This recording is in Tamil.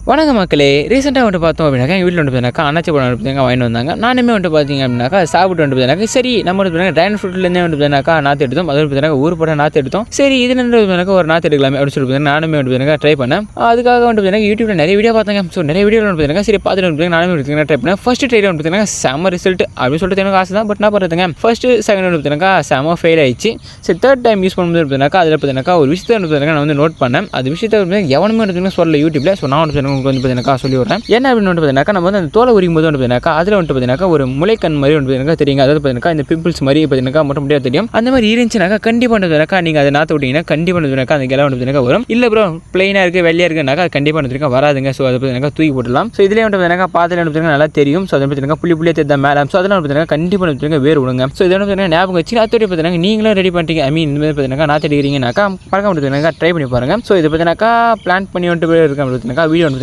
வணக்கம் மக்களே. ரீசெண்டாக வந்துட்டு பார்த்தோம் அப்படின்னாக்கா எங்கள் வீட்டில் வந்து பார்த்தீங்கன்னாக்கா அண்ணாச்சி பழம் வந்து பார்த்தீங்கன்னா வாங்கிட்டு வந்தாங்க. நானுமே வந்துட்டு பார்த்தீங்க அப்படின்னாக்கா சாப்பிட்டு வந்து பார்த்தீங்கன்னா சரி நம்ம வந்து பார்த்தீங்கன்னா ட்ராகன் ஃப்ரூட்லேருந்தே வந்து பார்த்தீங்கன்னாக்கா நாற்று எடுத்தோம். அது வந்து பார்த்தீங்கன்னா ஊர் படம் நாற்று எடுத்தோம். சரி இது வந்து பார்த்தீங்கன்னா ஒரு நாற்று எடுக்கலாமே அப்படின்னு சொல்லி பார்த்தீங்கன்னா நானுமே வந்து பார்த்தீங்கன்னா ட்ரை பண்ணேன். அதுக்காக வந்து பார்த்தீங்கன்னா யூடியூப்ல நிறைய வீடியோ பார்த்தாங்க. ஸோ நிறைய வீடியோ வந்து பார்த்தீங்கன்னா சரி பார்த்துட்டு வந்து நானுமே பார்த்தீங்கன்னா ட்ரை பண்ணேன். ஃபர்ஸ்ட் ட்ரை வந்து பார்த்தீங்கன்னா செம்ம ரிசல்ட் அப்படின்னு சொல்லிட்டு எனக்கு ஆசை தான். பட் நான் பண்ணுறதுங்க ஃபர்ஸ்ட் செகண்ட் வந்து பார்த்தீங்கன்னா செம்ம ஃபெயில் ஆயிடுச்சு. சரி தேர்ட் டைம் யூஸ் பண்ணும்போது பார்த்தீங்கன்னா அதில் பார்த்தீங்கன்னா ஒரு விஷயத்தை வந்து பார்த்தீங்கன்னா நான் வந்து நோட் பண்ணேன். அது விஷயத்தை வந்து எவனுமே வந்து பார்த்தீங்கன்னா சொல்லல யூடியூப்ல. ஸோ நான் வந்து உங்களுக்கு வந்து பார்த்தீங்கன்னா சொல்லி விடுறேன். என்ன அப்படின்னு வந்து பார்த்தீங்கன்னா நம்ம வந்து அந்த தோலை உரிக்கும் போது வந்து பார்த்தீங்கன்னா அதில் வந்து பார்த்தீங்கன்னா ஒரு முளைக்கண் மாதிரி வந்து பார்த்தீங்கன்னா தெரியுங்க. அதாவது பார்த்தீங்கன்னா இந்த பிம்பிள்ஸ் மாதிரி பார்த்தீங்கன்னா மட்டும் முடியாது தெரியும். அந்த மாதிரி இருந்துச்சுனாக்கா கண்டிப்பாக வந்து பார்த்தீங்கன்னா நீங்கள் அதை நாற்று விட்டீங்கன்னா கண்டிப்பாக வந்து பார்த்தீங்கன்னா அந்த கிளை வந்து பார்த்தீங்கன்னா வரும். இல்லை ப்ரோ பிளைனாக இருக்குது வெள்ளையாக இருக்குனாக்கா கண்டிப்பாக வந்து பார்த்தீங்கன்னா வராதுங்க. ஸோ அதை பார்த்தீங்கன்னா தூக்கி போடலாம். ஸோ இதிலே வந்து பார்த்தீங்கன்னா பாத்தில் வந்து பார்த்தீங்கன்னா நல்லா தெரியும். ஸோ அதை பார்த்தீங்கன்னா புள்ளியாக தெரிந்த மேலே. ஸோ அதெல்லாம் வந்து பார்த்தீங்கன்னா கண்டிப்பாக வந்து பார்த்தீங்கன்னா வேறு விடுங்க. ஸோ இதை வந்து பார்த்தீங்கன்னா ஞாபகம் வச்சு நாற்று பார்த்தீங்கன்னா நீங்களும் ரெடி பண்ணிட்டீங்க. ஐ மீன் இந்த மாதிரி பார்த்தீங்கன்னா நாற்று அடிக்கிறீங்கனாக்கா பழக்கம் வந்து பார்த்தீங்கன்னா ட்ரை பண்ணி பாருங்க. ஸோ இதை பார்த்தீங்கன்னா பிளான் பண்ணி வந்துட்டு இருக்கேன் பார்த்தீங்கன்னா வீடியோ வந்து